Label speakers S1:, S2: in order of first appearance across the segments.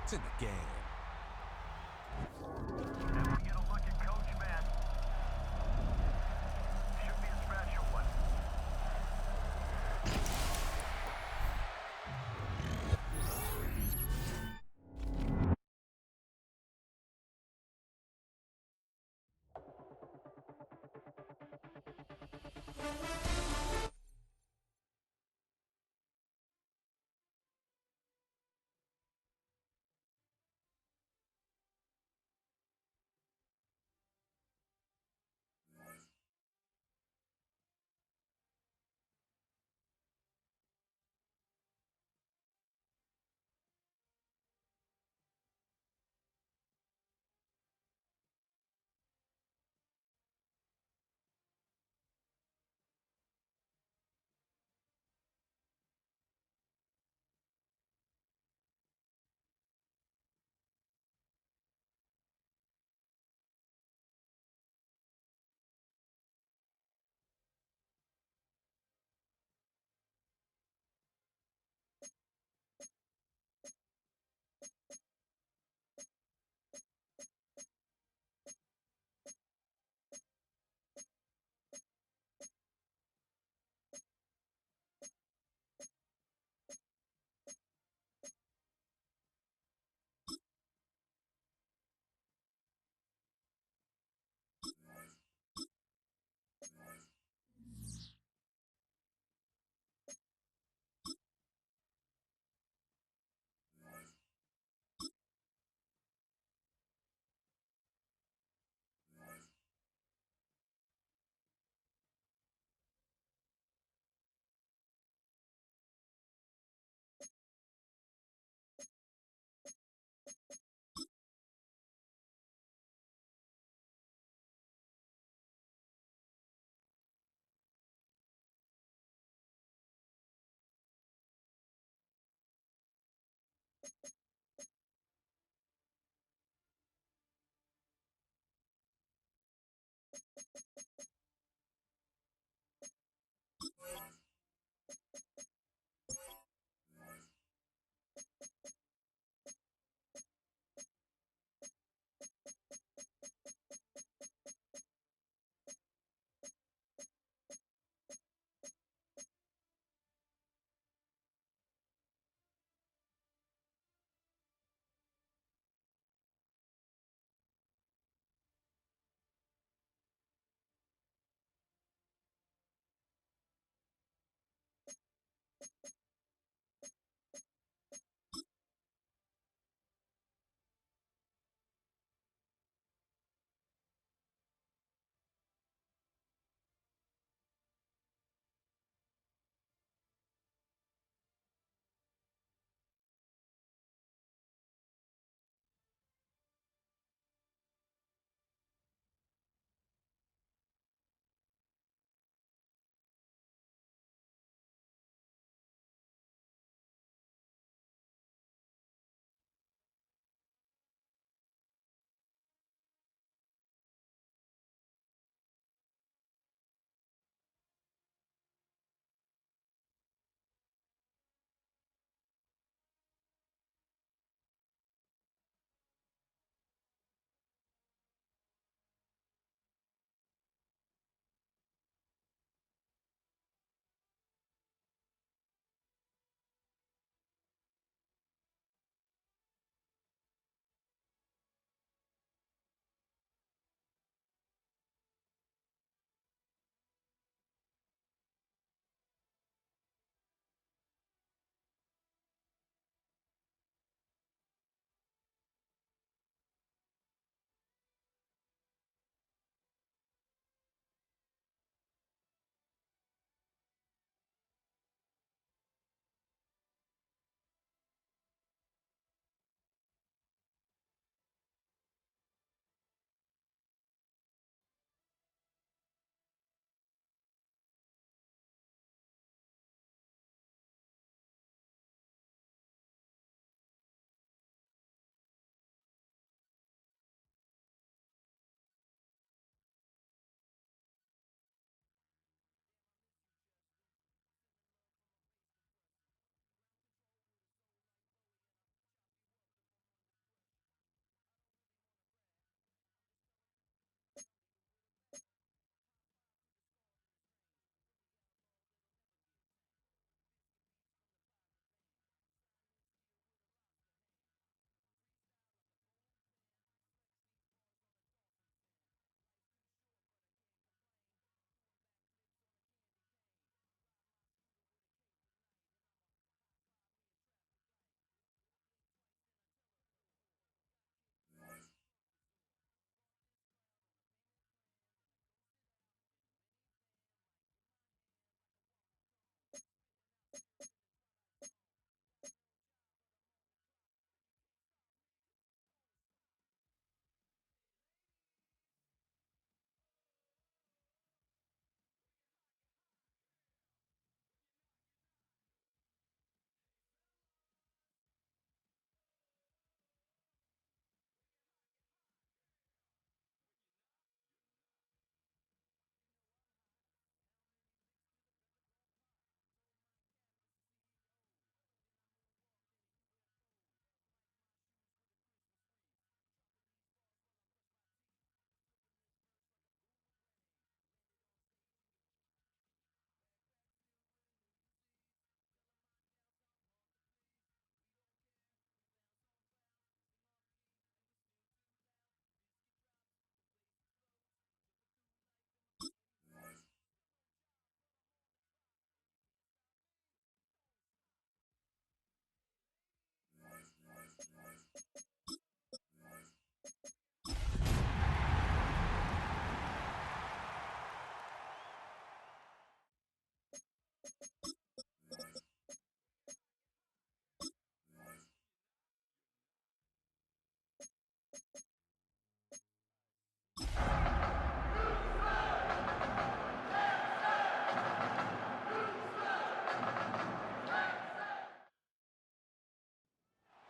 S1: It's in the game.
S2: And we get a look at Coach Matt. Should be a special one.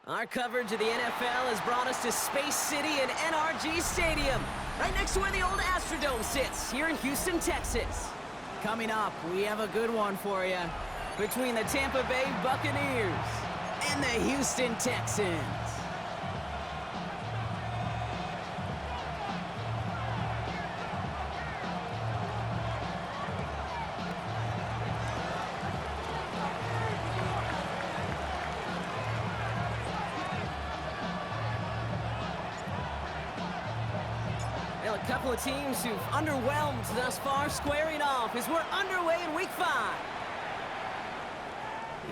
S1: Our coverage of the NFL has brought us to Space City and NRG Stadium, right next to where the old Astrodome sits, here in Houston, Texas. Coming up, we have a good one for you between the Tampa Bay Buccaneers and the Houston Texans. Well, a couple of teams who've underwhelmed thus far squaring off as we're underway in Week 5.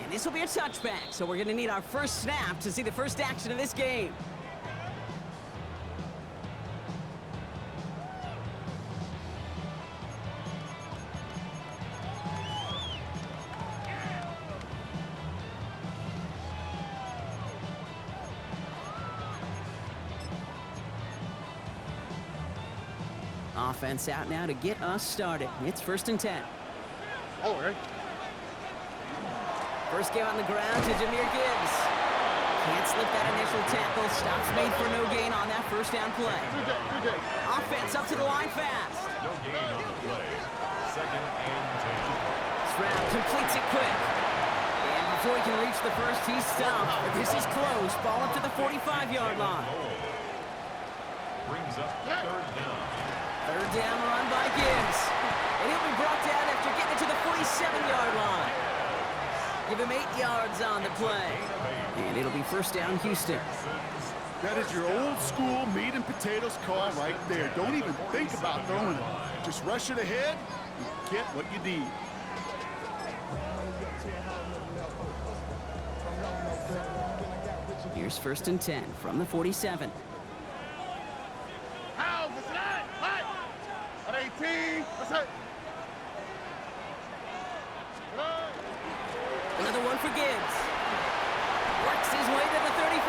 S1: And this will be a touchback, so we're going to need our first snap to see the first action of this game. Offense out now to get us started. It's 1st and 10.
S3: Oh, right.
S1: First game on the ground to Jahmyr Gibbs. Can't slip that initial tackle. Stops made for no gain on that first down play.
S3: Good day.
S1: Offense up to the line fast.
S4: No gain on the play. 2nd and 10.
S1: Stroud completes it quick. And before he can reach the first, he's stopped. But this is close. Ball up to the 45-yard line.
S4: Brings up 3rd down.
S1: 3rd down run by Gibbs. And he'll be brought down after getting it to the 47-yard line. Give him 8 yards on the play. And it'll be 1st down, Houston.
S3: That is your old school meat and potatoes call right there. Don't even think about throwing it. Just rush it ahead and get what you need.
S1: Here's 1st and 10 from the 47.
S3: How? What's that? What? At 18. What's that?
S1: Another one for Gibbs. Works his way to the 35.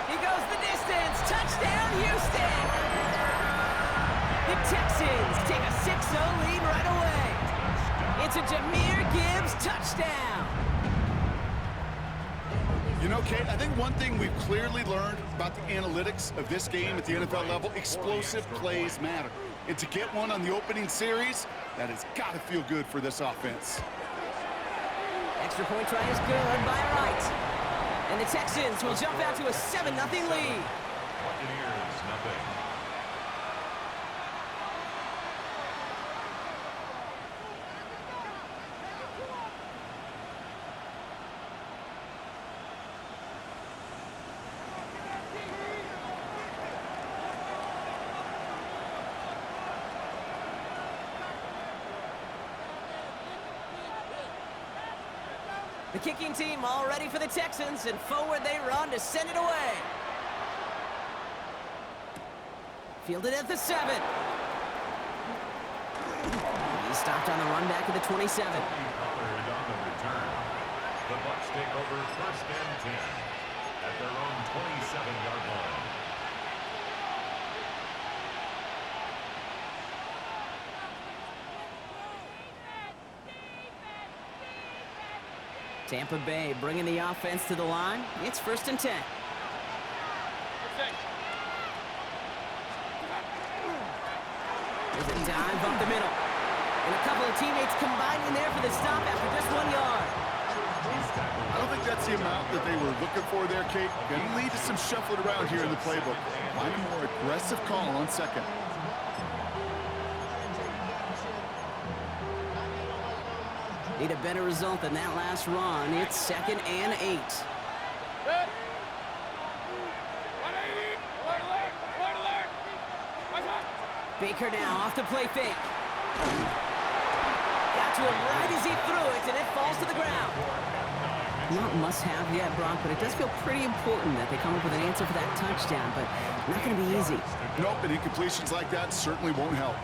S1: He goes the distance. Touchdown, Houston! The Texans take a 6-0 lead right away. It's a Jahmyr Gibbs touchdown.
S3: You know, Kate, I think one thing we've clearly learned about the analytics of this game at the NFL level, explosive plays matter. And to get one on the opening series, that has got to feel good for this offense.
S1: Extra point try is good by Wright. And the Texans will jump out to a 7-0 lead.
S4: Buccaneers, nothing.
S1: The kicking team all ready for the Texans, and forward they run to send it away. Fielded at the 7. He stopped on the run back at the 27.
S4: Covered on the return. The Bucs take over 1st and 10 at their own 27-yard line.
S1: Tampa Bay bringing the offense to the line. It's 1st and 10. There's a dive up the middle. And a couple of teammates combining there for the stop after just 1 yard.
S3: I don't think that's the amount that they were looking for there, Kate. Going to lead to some shuffling around here in the playbook. Find a more aggressive call on 2nd.
S1: Need a better result than that last run. It's 2nd and 8. Baker now off the play fake. Got to him right as he threw it, and it falls to the ground. Not must-have yet, Brock, but it does feel pretty important that they come up with an answer for that touchdown, but not going to be easy.
S3: Nope, and incompletions like that certainly won't help.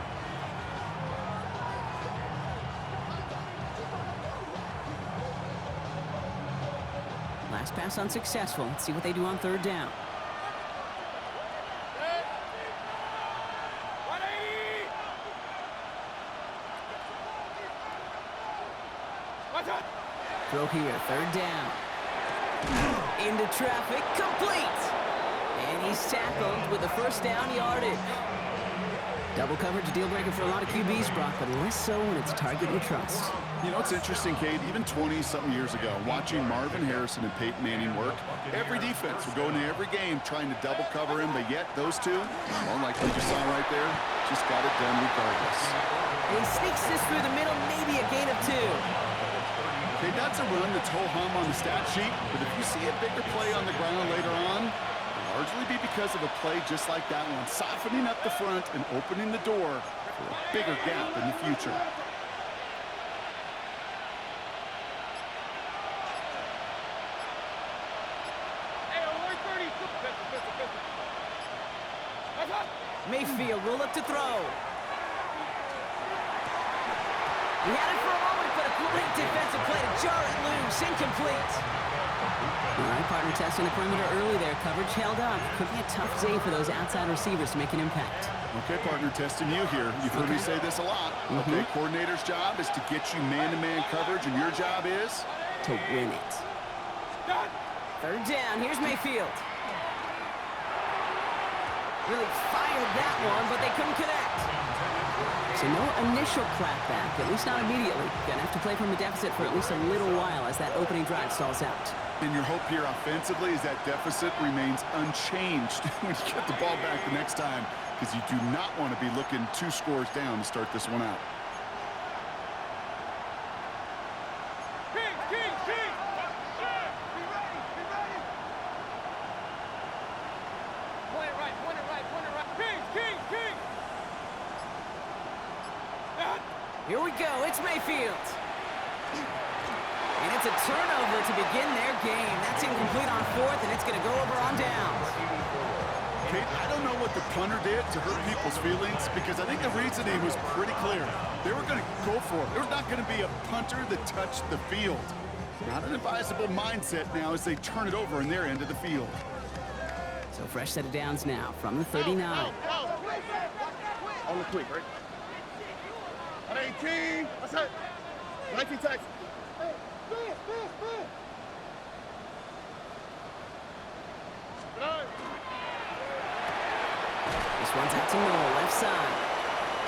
S1: Last pass unsuccessful. Let's see what they do on 3rd down. Throw here, 3rd down. Into traffic, complete. And he's tackled with the first down yardage. Double coverage, a deal breaker for a lot of QBs, Brock, but less so when it's a target you trust.
S3: You know, it's interesting, Cade, even 20-something years ago, watching Marvin Harrison and Peyton Manning work, every defense would go into every game trying to double cover him, but yet those two, well, like we just saw right there, just got it done regardless.
S1: And he sneaks this through the middle, maybe a gain of 2.
S3: Okay, that's a run that's ho-hum on the stat sheet, but if you see a bigger play on the ground later on, largely be because of a play just like that one, softening up the front and opening the door for a bigger gap in the future.
S1: Mayfield will look to throw. He had it for a moment, but a great defensive play to jar it loose, incomplete. All right, partner testing the perimeter early there. Coverage held up. Could be a tough day for those outside receivers to make an impact.
S3: Okay, partner, testing you here. You've heard me say this a lot. Okay, coordinator's job is to get you man-to-man coverage, and your job is?
S1: To win it. Third down. Here's Mayfield. Really fired that one, but they couldn't connect. So no initial clapback, at least not immediately. Gonna have to play from a deficit for at least a little while as that opening drive stalls out.
S3: And your hope here offensively is that deficit remains unchanged when you get the ball back the next time, because you do not want to be looking 2 scores down to start this one out.
S1: Here we go, it's Mayfield. And it's a turnover to begin their game. That's incomplete on 4th, and it's going to go over on downs.
S3: Kate, I don't know what the punter did to hurt people's feelings, because I think the reasoning was pretty clear. They were going to go for it. There's not going to be a punter that touched the field. Not an advisable mindset now as they turn it over in their end of the field.
S1: So fresh set of downs now from the 39.
S5: On the quick, right? 18. What's that? 19 tax.
S1: This one's out to Noel, left side.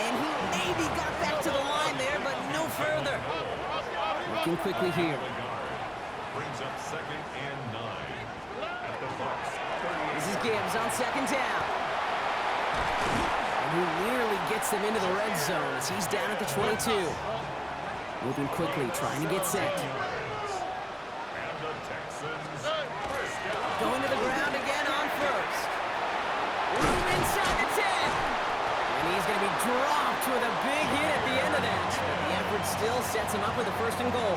S1: And he maybe got back to the line there, but no further. Working quickly here.
S4: Brings up 2nd and 9 at the Bucs.
S1: This is Gibbs on 2nd down. And he nearly gets them into the red zone as he's down at the 22. Moving quickly, trying to get set.
S4: And the Texans.
S1: Going to the ground again on 1st. Room inside the 10. And he's going to be dropped with a big hit at the end of that. But the effort still sets him up with a 1st and goal.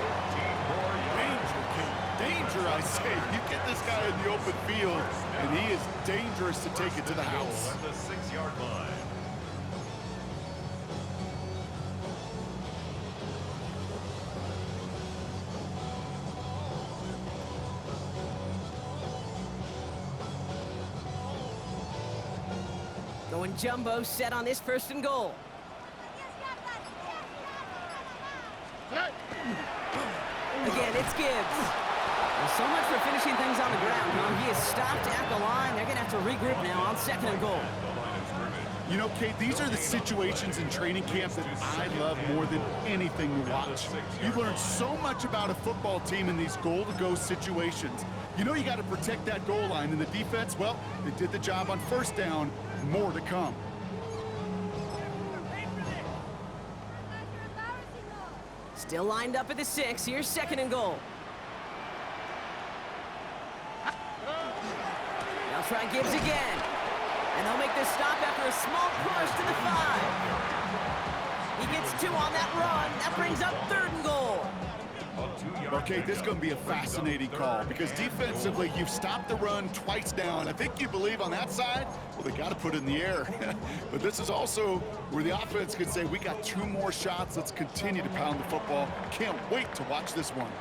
S3: Danger, Kate. Danger, I say. You get this guy in the open field, and he is dangerous to take it to the house.
S4: At the 6-yard line.
S1: Going jumbo set on this 1st and goal. Again, it's Gibbs. Well, so much for finishing things on the ground, huh? He is stopped at the line. They're going to have to regroup now on 2nd and goal.
S3: You know, Kate, these are the situations in training camp that I love more than anything to watch. You learn so much about a football team in these goal-to-go situations. You know you got to protect that goal line, and the defense, well, they did the job on 1st down. More to come.
S1: Still lined up at the 6. Here's 2nd and goal. They'll try Gibbs again. And they'll make this stop after a small push to the 5. He gets 2 on that run. That brings up 3rd and goal.
S3: Okay, this is going to be a fascinating call because defensively, you've stopped the run twice now, and I think you believe on that side, well, they got to put it in the air. But this is also where the offense could say, we got 2 more shots. Let's continue to pound the football. Can't wait to watch this one.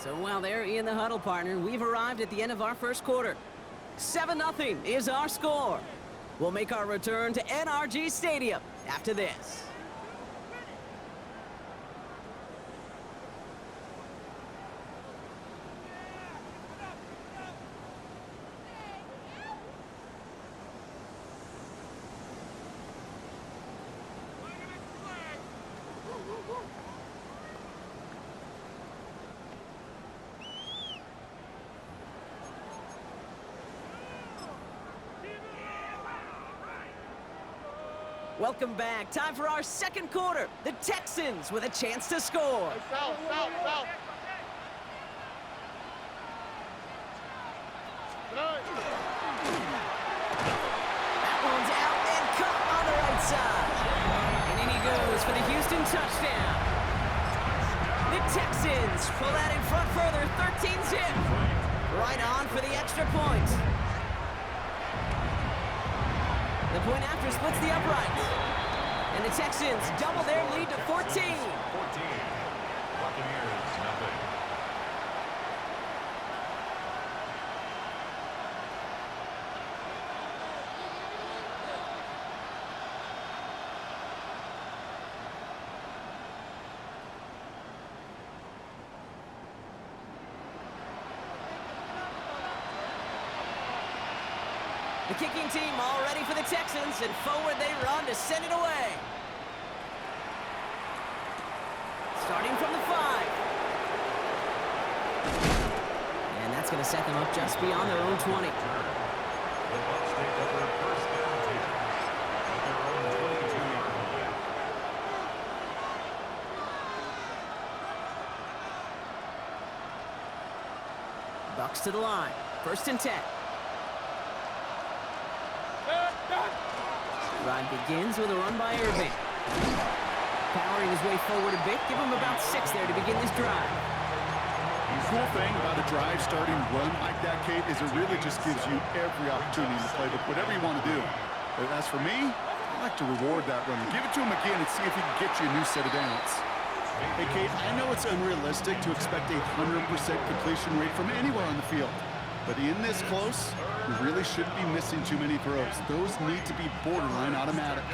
S1: So while they're in the huddle, partner, we've arrived at the end of our 1st quarter. 7-0 is our score. We'll make our return to NRG Stadium after this. Welcome back. Time for our second quarter. The Texans with a chance to score.
S5: South, south, south.
S1: That one's out and caught on the right side. And in he goes for the Houston touchdown. The Texans pull that in front further, 13-zip. Right on for the extra point. The point after splits the uprights. And the Texans double their lead to 14.
S4: 14. Buccaneers, nothing.
S1: The kicking team all ready for the Texans, and forward they run to send it away. Starting from the 5. And that's going to set them up just beyond their own 20.
S4: The Bucs take over first down 10 at their own 22-yard line.
S1: Bucks to the line. First and 10. Drive begins with a run by Irving. Powering his way forward a bit. Give him about 6 there to begin this drive.
S3: The cool thing about a drive starting run like that, Kate, is it really just gives you every opportunity in the playbook, whatever you want to do. But as for me, I like to reward that run. Give it to him again and see if he can get you a new set of downs. Hey, Kate, I know it's unrealistic to expect a 100% completion rate from anywhere on the field. But in this close, you really shouldn't be missing too many throws. Those need to be borderline automatic.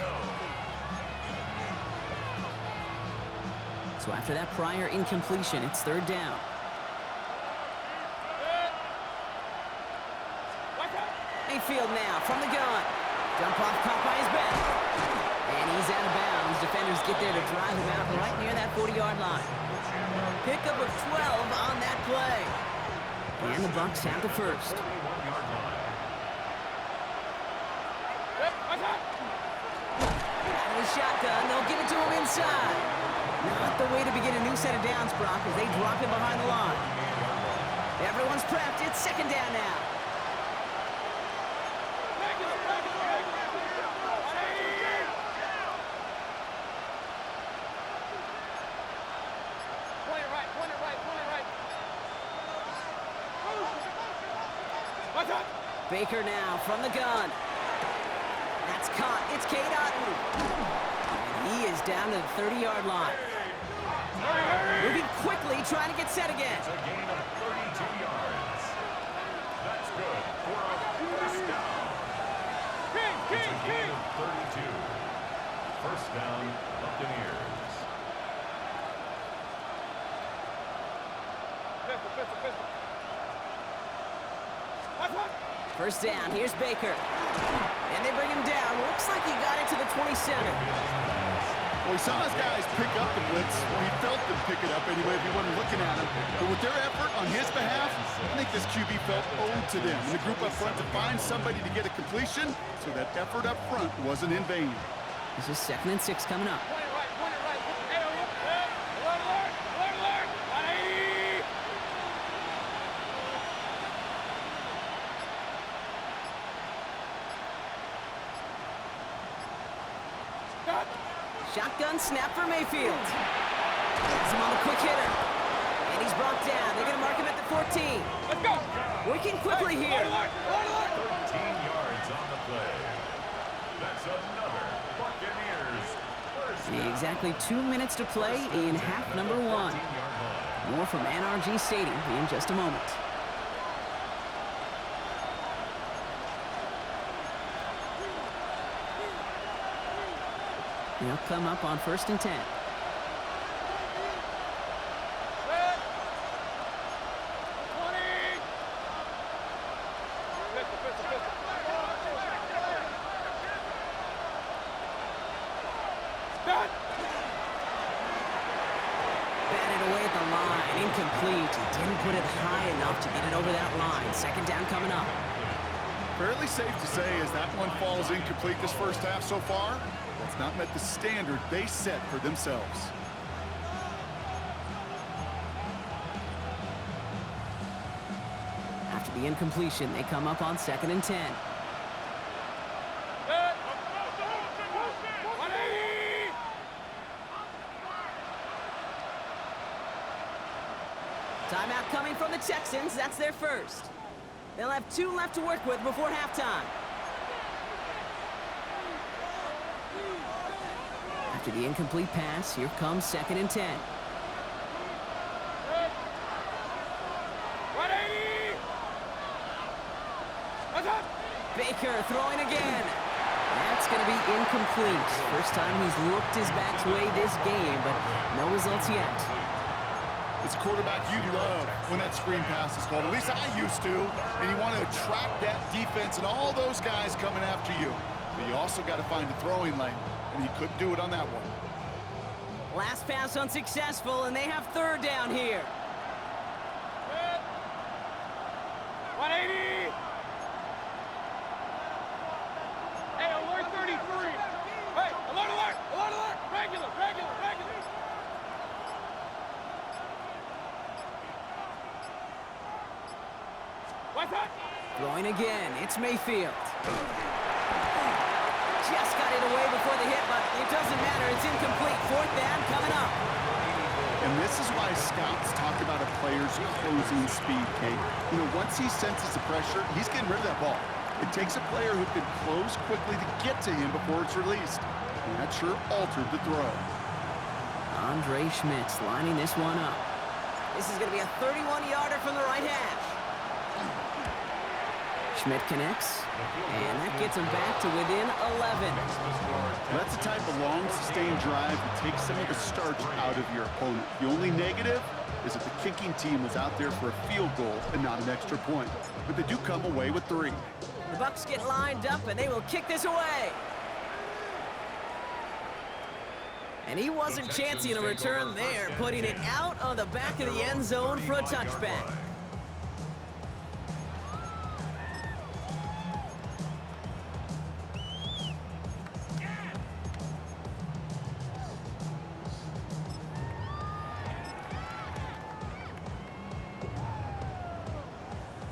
S1: So after that prior incompletion, it's third down. Mayfield now from the gun. Jump off caught by his back. And he's out of bounds. Defenders get there to drive him out right near that 40-yard line. Pickup of 12 on that play. And the Bucs have the first. Out of the shotgun, they'll give it to him inside. Not the way to begin a new set of downs, Brock, as they drop him behind the line. Everyone's prepped. It's second down now. Baker now from the gun. That's caught. It's Cade Otton. And he is down to the 30-yard line. Moving quickly, trying to get set again.
S4: It's a gain of 32 yards. That's good for a first down. It's a gain of 32. First down, Buccaneers.
S1: First down, here's Baker. And they bring him down. Looks like he got it to the 27.
S3: Well, he saw his guys pick up the blitz. Well, he felt them pick it up anyway if he wasn't looking at him. But with their effort on his behalf, I think this QB felt owed to them. And the group up front to find somebody to get a completion, so that effort up front wasn't in vain.
S1: This is 2nd and 6 coming up. Shotgun snap for Mayfield. Has him on the quick hitter. And he's brought down. They're going to mark him at the 14. Let's go. Working quickly here.
S4: 13 yards on the play. That's another Buccaneers first.
S1: Exactly 2 minutes to play in half number 1. More from NRG Stadium in just a moment. They'll come up on 1st and 10. Batted away at the line, incomplete. He didn't put it high enough to get it over that line. Second down coming up.
S3: Fairly safe to say as that one falls incomplete this first half so far, it's not met the standard they set for themselves.
S1: After the incompletion, they come up on 2nd and 10. Timeout coming from the Texans. That's their first. They'll have 2 left to work with before halftime. After the incomplete pass, here comes 2nd and 10. Baker throwing again. That's going to be incomplete. First time he's looked his back's way this game, but no results yet.
S3: It's a quarterback you love when that screen pass is called. At least I used to. And you want to attract that defense and all those guys coming after you. But you also got to find the throwing lane, and he couldn't do it on that one.
S1: Last pass unsuccessful, and they have 3rd down here.
S5: 180. Hey, alert 33. Hey, alert, alert, alert, alert. Regular, regular, regular. What's that?
S1: Throwing again, it's Mayfield. Just got it away before the hit, but it doesn't matter. It's incomplete. 4th down coming up.
S3: And this is why scouts talk about a player's closing speed, Kate. You know, once he senses the pressure, he's getting rid of that ball. It takes a player who can close quickly to get to him before it's released. And that sure altered the throw.
S1: Andre Schmidt's lining this one up. This is going to be a 31-yarder from the right hash. Schmidt connects, and that gets him back to within 11.
S3: That's the type of long, sustained drive that takes some of the starch out of your opponent. The only negative is that the kicking team was out there for a field goal and not an extra point. But they do come away with 3.
S1: The Bucs get lined up, and they will kick this away. And he wasn't chancing a return there, putting it out on the back of the end zone for a touchback.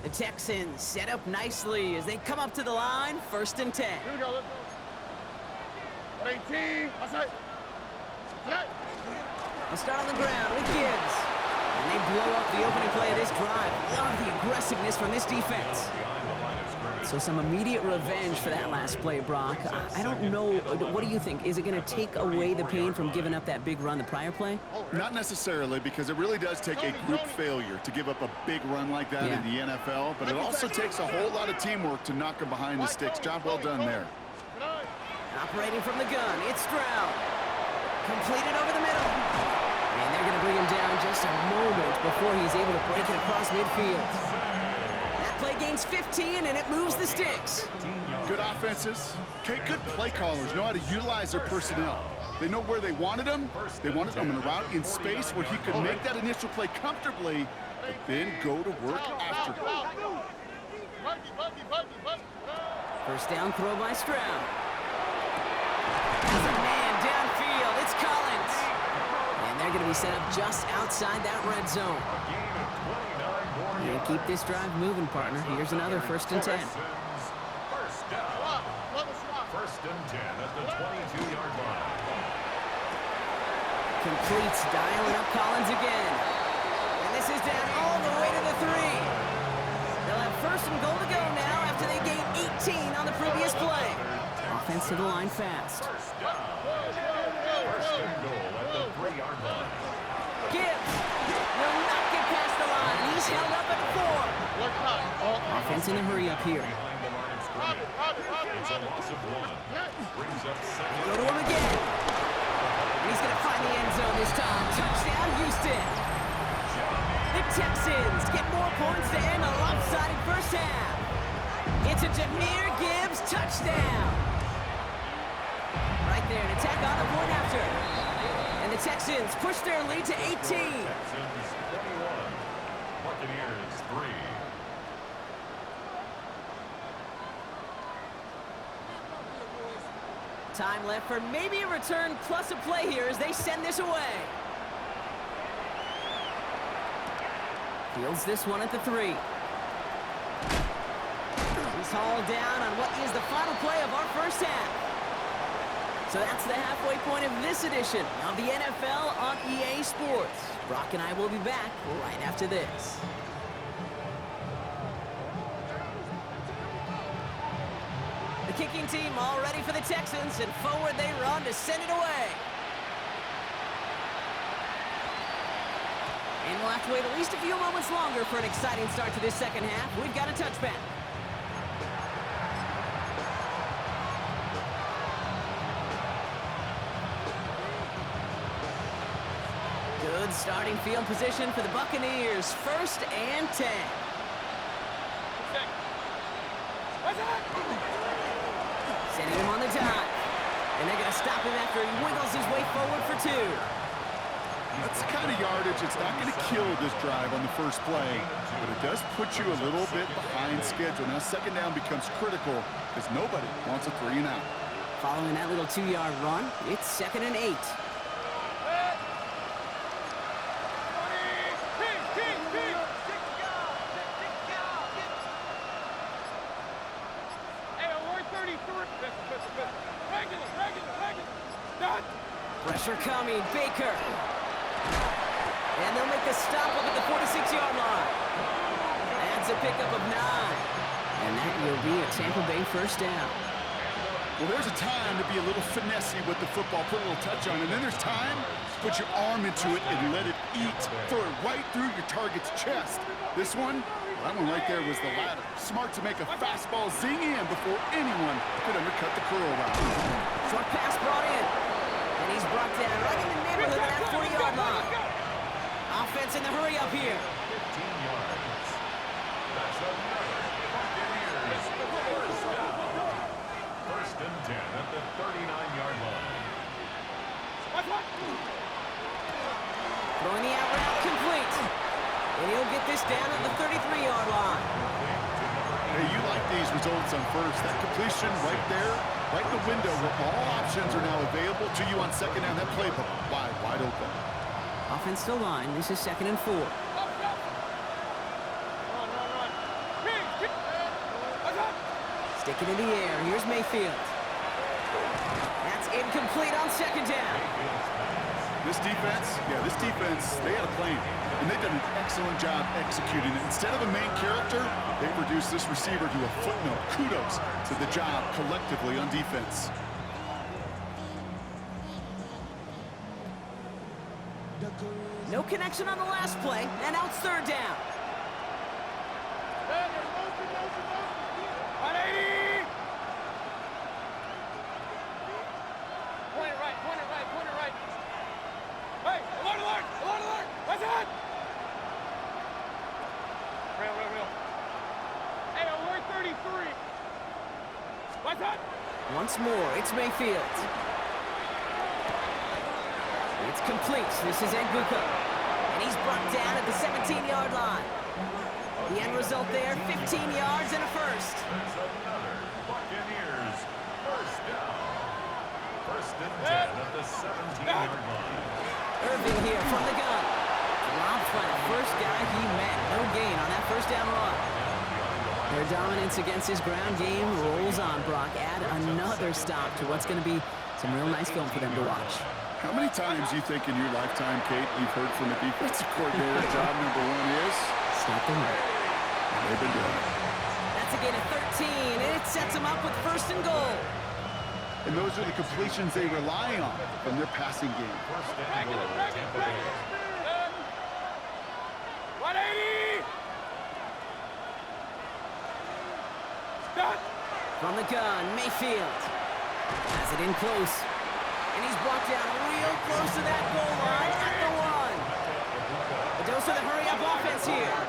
S1: The Texans set up nicely as they come up to the line, 1st and 10.
S5: Here we go, let's go. 18. Outside. Outside.
S1: They'll start on the ground with Gibbs. And they blow up the opening play of this drive. Love the aggressiveness from this defense. So some immediate revenge for that last play, Brock. I don't know. What do you think? Is it going to take away the pain from giving up that big run the prior play?
S3: Not necessarily, because it really does take a group failure to give up a big run like that in the NFL. But it also takes a whole lot of teamwork to knock them behind the sticks. Job well done there.
S1: Operating from the gun, it's Stroud. Completed over the middle. And they're going to bring him down just a moment before he's able to break it across midfield. That play gains 15, and it moves the sticks.
S3: Good offenses. Okay, good play callers know how to utilize their personnel. They know where they wanted him. They wanted him in a route in space where he could make that initial play comfortably, but then go to work after.
S1: First down throw by Stroud. There's a man downfield. It's Collins. And they're going to be set up just outside that red zone. And keep this drive moving, partner. Here's another 1st and 10.
S4: First down. 1st and 10 at the 22-yard line.
S1: Completes, dialing up Collins again. And this is down all the way to the 3. They'll have 1st and goal to go now after they gained 18 on the previous play. Offense to the line fast.
S4: First down. 1st and goal at the 3-yard line.
S1: Gibbs will not get past the line. He's held up at the 4. Offense in a hurry up here.
S4: Behind the line of scrimmage. It's a loss of 1. Brings up 2nd.
S1: Go to him again. And he's going to find the end zone this time. Touchdown, Houston. The Texans get more points to end a lopsided first half. It's a Jahmyr Gibbs touchdown. Right there, an attack on the point after. And the Texans push their lead to 18.
S4: Texans 21. Buccaneers 3.
S1: Time left for maybe a return plus a play here as they send this away. Fields this one at the 3. He's hauled down on what is the final play of our first half. So that's the halfway point of this edition of the NFL on EA Sports. Brock and I will be back right after this. The kicking team all ready for the Texans, and forward they run to send it away. And we'll have to wait at least a few moments longer for an exciting start to this second half. We've got a touchback. Good starting field position for the Buccaneers. 1st and 10. Sending him on the dive. And they're going to stop him after he wiggles his way forward for 2.
S3: That's the kind of yardage it's not going to kill this drive on the first play, but it does put you a little bit behind schedule. Now second down becomes critical because nobody wants a 3 and out.
S1: Following that little 2-yard run, it's 2nd and 8. Pressure coming, Baker. And they'll make the stop up at the 46-yard line. That's a pickup of 9. And that will be a Tampa Bay first down.
S3: Well, there's a time to be a little finessey with the football, put a little touch on it. And then there's time to put your arm into it and let it eat. Throw it right through your target's chest. This one, that one right there was the latter. Smart to make a fastball zing in before anyone could undercut the curl route.
S1: Short pass brought in. And he's brought down right in the neighborhood of that 40-yard line. Offense in the hurry up here.
S4: 15 yards. That's another Buccaneers first down. 1st and 10 at the 39-yard line.
S1: Throwing the out route complete. And he'll get this down at the 33-yard line.
S3: Hey, you like these results on first. That completion right there, right in the window where all options are now available to you on second down. That playbook wide open.
S1: Offense still line. This is 2nd and 4. Stick it in the air. Here's Mayfield. That's incomplete on 2nd down.
S3: This defense, they had a plan. And they've done an excellent job executing it. Instead of a main character, they've reduced this receiver to a footnote. Kudos to the job collectively on defense.
S1: No connection on the last play, and now it's 3rd down.
S5: Point it right. Hey, alert! What's that? Real. Hey, alert 33. What's that?
S1: Once more, it's Mayfield. It's complete. This is Egbuka. And he's brought down at the 17-yard line. The end result there, 15 yards and a first.
S4: That's another Buccaneers first down. 1st and 10 at the 17-yard line.
S1: Irving here from the gun. Dropped by the first guy he met. No gain on that first down run. Their dominance against his ground game rolls on, Brock. Add another stop to what's going to be some real nice film for them to watch.
S3: How many times do you think in your lifetime, Kate, you've heard from a defensive coordinator, job number 1 is?
S1: Stop the run.
S3: And they've been doing it.
S1: That's a gain of 13, and it sets them up with 1st and goal.
S3: And those are the completions they rely on from their passing game.
S4: 1st and goal, Tampa Bay.
S5: 180. Stop.
S1: From the gun, Mayfield has it in close. And he's brought down real close to that goal line at the 1. A dose of the hurry-up offense here.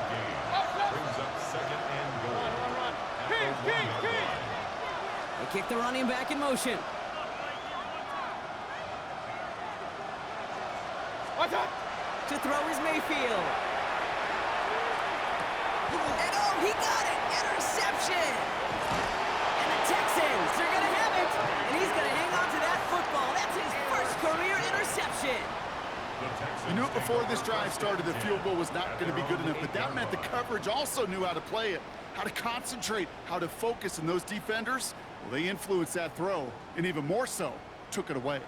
S4: Brings up 2nd and goal.
S5: King.
S1: They kick the running back in motion.
S5: What's that?
S1: To throw is Mayfield. And oh, he got it! Interception! And the Texans are going to have it! And he's going to hang on to that
S3: You knew it before this drive started, the field goal was not going to be good enough, but that meant the coverage also knew how to play it, how to concentrate, how to focus, and those defenders, well, they influenced that throw, and even more so, took it away.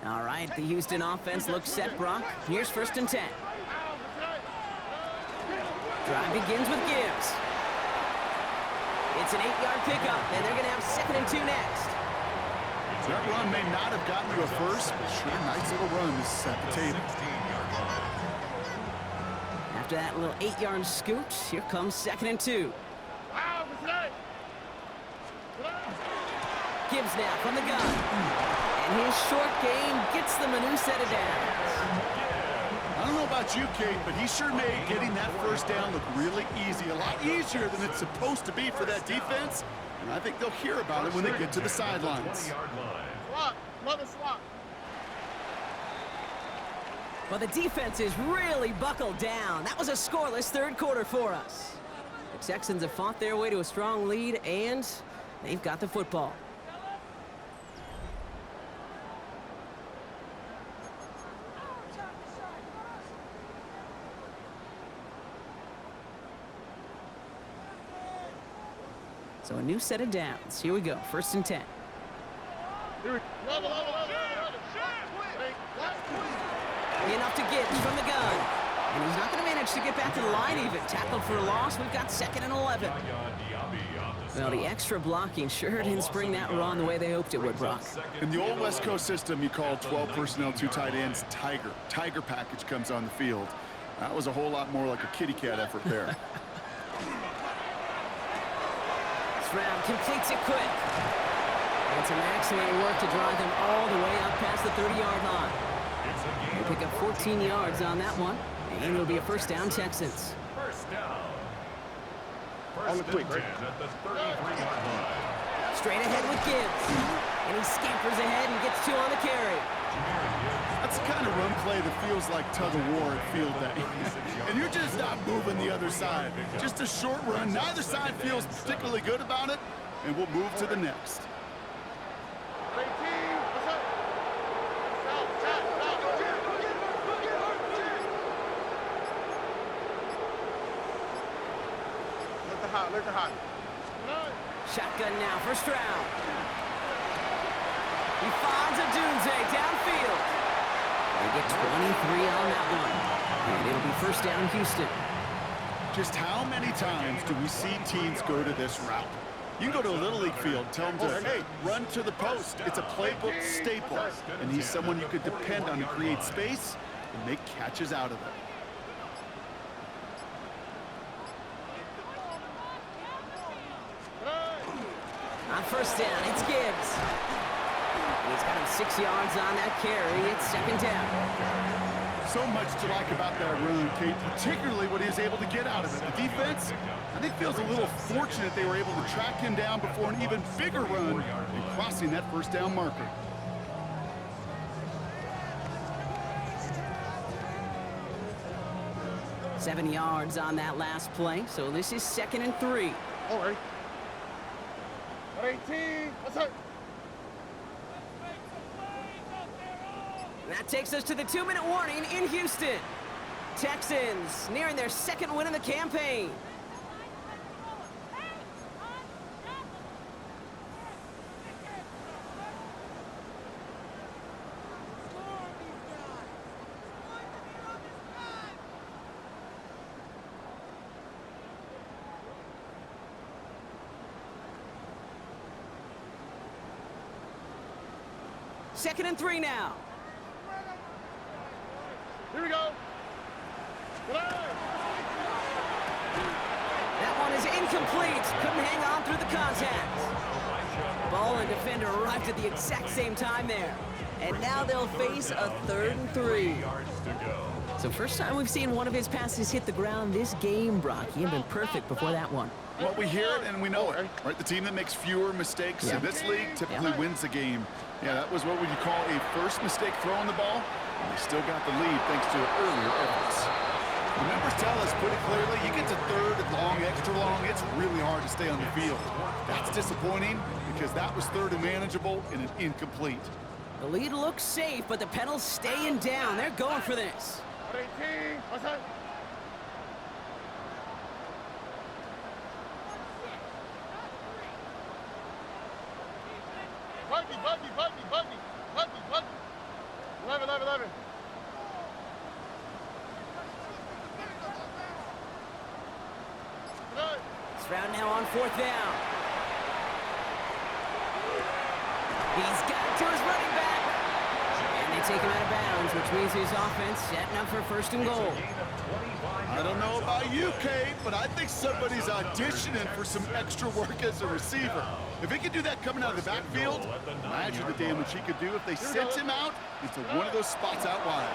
S1: All right, the Houston offense looks set, Brock. Here's 1st and 10. Drive begins with Gibbs. It's an 8-yard pickup, and they're going to have 2nd and 2 next.
S3: That run may not have gotten you a first, but sure, nice little run to set the table.
S1: After that little 8-yard scoot, here comes 2nd and 2. Gibbs now from the gun. And his short game gets them a new set of downs.
S3: I don't know about you, Kate, but he sure made getting that first down look really easy. A lot easier than it's supposed to be for that defense. And I think they'll hear about it when they get to the sidelines.
S1: Well, the defense is really buckled down. That was a scoreless 3rd quarter for us. The Texans have fought their way to a strong lead, and they've got the football. So a new set of downs. Here we go, 1st and 10. Enough to Gibbs from the gun. And he's not going to manage to get back to the line even. Tackled for a loss. We've got 2nd and 11. Well, the extra blocking sure didn't spring that run the way they hoped it would, Brock.
S3: In the old West Coast system, you call 12 personnel, 2 tight ends, Tiger. Tiger package comes on the field. That was a whole lot more like a kitty cat effort there.
S1: Stroud completes it quick. And some excellent work to drive them all the way up past the 30-yard line. They pick up 14 yards on that one, and it'll be a 1st down, Texans.
S4: First down. First and 10 at the 33-yard line.
S1: Straight ahead with Gibbs. And he scampers ahead and gets 2 on the carry.
S3: That's the kind of run play that feels like tug-of-war at field day. And you're just not moving the other side. Just a short run. Neither side feels particularly good about it, and we'll move to the next.
S1: Shotgun now for Stroud. He finds a Dunze downfield. They get 23 on that one. And it'll be 1st down, Houston.
S3: Just how many times do we see teams go to this route? You can go to a Little League field, tell them to, hey, run to the post. It's a playbook staple. And he's someone you could depend on to create space and make catches out of it.
S1: On 1st down, it's Gibbs. And he's got him 6 yards on that carry. It's 2nd down.
S3: So much to like about that run, Kate, particularly what he was able to get out of it. The defense, I think, feels a little fortunate they were able to track him down before an even bigger run and crossing that 1st down marker.
S1: Seven yards on that last play, so this is 2nd and 3.
S5: All right. 18. What's up?
S1: That takes us to the 2-minute warning in Houston. Texans nearing their 2nd win in the campaign. Second and 3 now.
S5: Here we go.
S1: That one is incomplete. Couldn't hang on through the contact. Ball and defender arrived at the exact same time there. And now they'll face a 3rd and 3. So first time we've seen one of his passes hit the ground this game, Brock. He had been perfect before that one.
S3: Well, we hear it and we know it, right? The team that makes fewer mistakes in this league typically wins the game. Yeah, that was what would you call a first mistake throwing the ball. And they still got the lead thanks to earlier efforts. The numbers tell us pretty clearly, you get to third and long, extra long, it's really hard to stay on the field. That's disappointing because that was third and manageable and an incomplete.
S1: The lead looks safe, but the pedal's staying down. They're going for this.
S5: 18, outside. Buggy. 11.
S1: It's round now on 4th down. He's got it to his running back. And they take him out of bounds, which means his offense setting up for 1st and goal.
S3: I don't know about you, Kate, but I think somebody's auditioning for some extra work as a receiver. If he could do that coming out of the backfield, imagine the damage he could do if they sent him out into one of those spots out wide.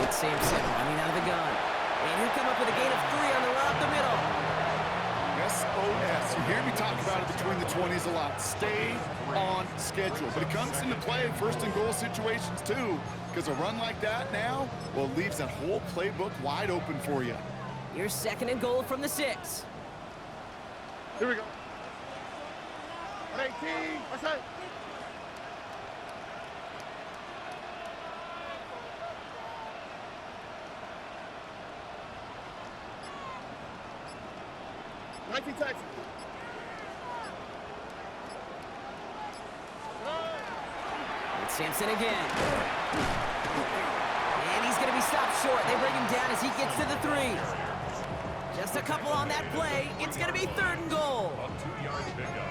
S1: It's Sampson running out of the gun. And he'll come up with a gain of 3 on the run up the middle.
S3: SOS. You hear me talk about it between the 20s a lot. Stay on schedule. But it comes into play in 1st and goal situations too, because a run like that now, well, it leaves that whole playbook wide open for you.
S1: Here's 2nd and goal from the 6.
S5: Here we go. 18, outside. Texas.
S1: It's Sampson again. And he's going to be stopped short. They bring him down as he gets to the 3. Just a couple on that play. It's going to be 3rd and goal.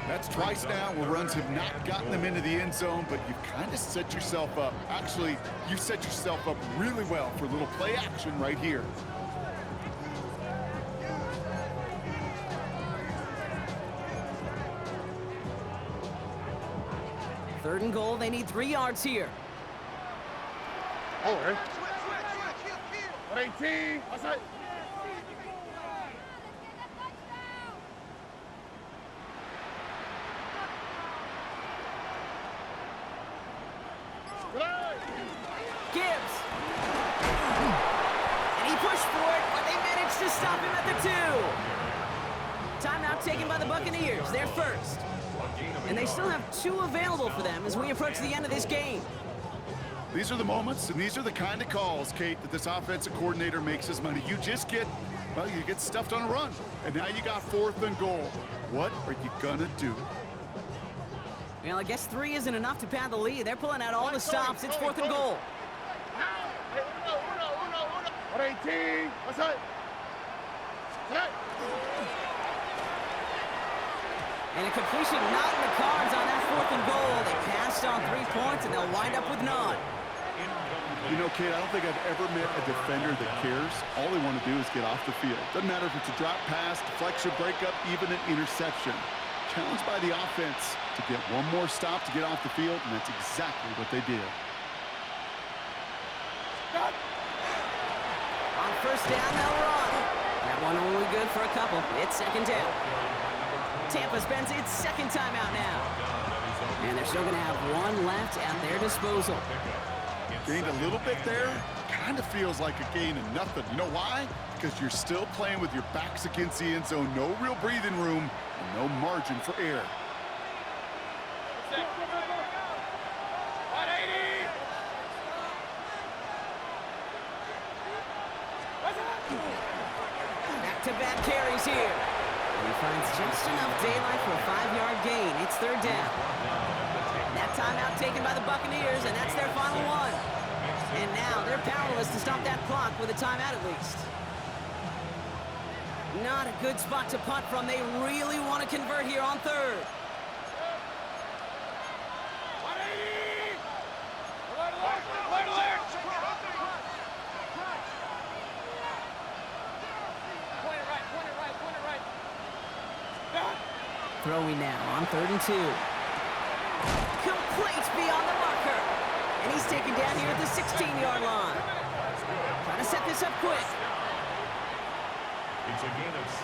S3: That's twice now where runs have not gotten them into the end zone, but you've kind of set yourself up. Actually, you set yourself up really well for a little play action right here.
S1: 3rd and goal, they need 3 yards here.
S5: All right. 18, outside.
S1: Gibbs. And he pushed for it, but they managed to stop him at the 2. Timeout taken by the Buccaneers. They're first. And they still have 2 available for them as we approach the end of this game.
S3: These are the moments, and these are the kind of calls, Kate, that this offensive coordinator makes his money. You just get, well, you get stuffed on a run. And now you got 4th and goal. What are you gonna do?
S1: Well, I guess 3 isn't enough to pad the lead. They're pulling out all the stops. It's 4th and goal.
S5: 18, outside.
S1: And a completion not in the cards on that 4th and goal. They passed on 3 points, and they'll wind up with none.
S3: You know, Kate, I don't think I've ever met a defender that cares. All they want to do is get off the field. Doesn't matter if it's a drop pass, deflection, breakup, even an interception. Challenged by the offense to get one more stop to get off the field, and that's exactly what they did.
S1: On 1st down, they'll run. That one only good for a couple. It's 2nd down. Tampa spends its 2nd timeout now. And they're still going to have 1 left at their disposal.
S3: Gained a little bit there. Kind of feels like a gain of nothing. You know why? Because you're still playing with your backs against the end zone. No real breathing room and no margin for error.
S5: 180.
S1: Back-to-back carries here. And he finds just enough daylight for a 5-yard gain. It's 3rd down. That timeout taken by the Buccaneers, and that's their final one. And now they're powerless to stop that clock with a timeout at least. Not a good spot to punt from. They really want to convert here on 3rd.
S5: 180. Alert. Point it right.
S1: Throwing now on 3rd and 2. Complete beyond the marker. And he's taken down here at the 16-yard line. Trying to set this up quick.
S4: It's a gain of 6.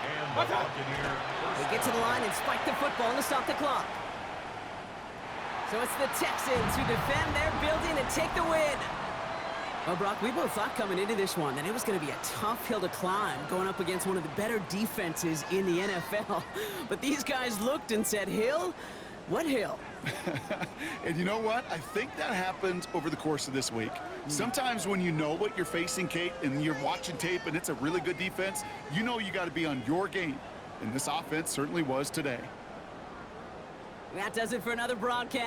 S4: And the Buccaneer
S1: They get to the line and spike the football to stop the clock. So it's the Texans who defend their building and take the win. Well, Brock, we both thought coming into this one that it was going to be a tough hill to climb going up against one of the better defenses in the NFL. But these guys looked and said, Hill? What hill?
S3: And you know what? I think that happened over the course of this week. Sometimes when you know what you're facing, Kate, and you're watching tape and it's a really good defense, you know you got to be on your game. And this offense certainly was today.
S1: That does it for another broadcast.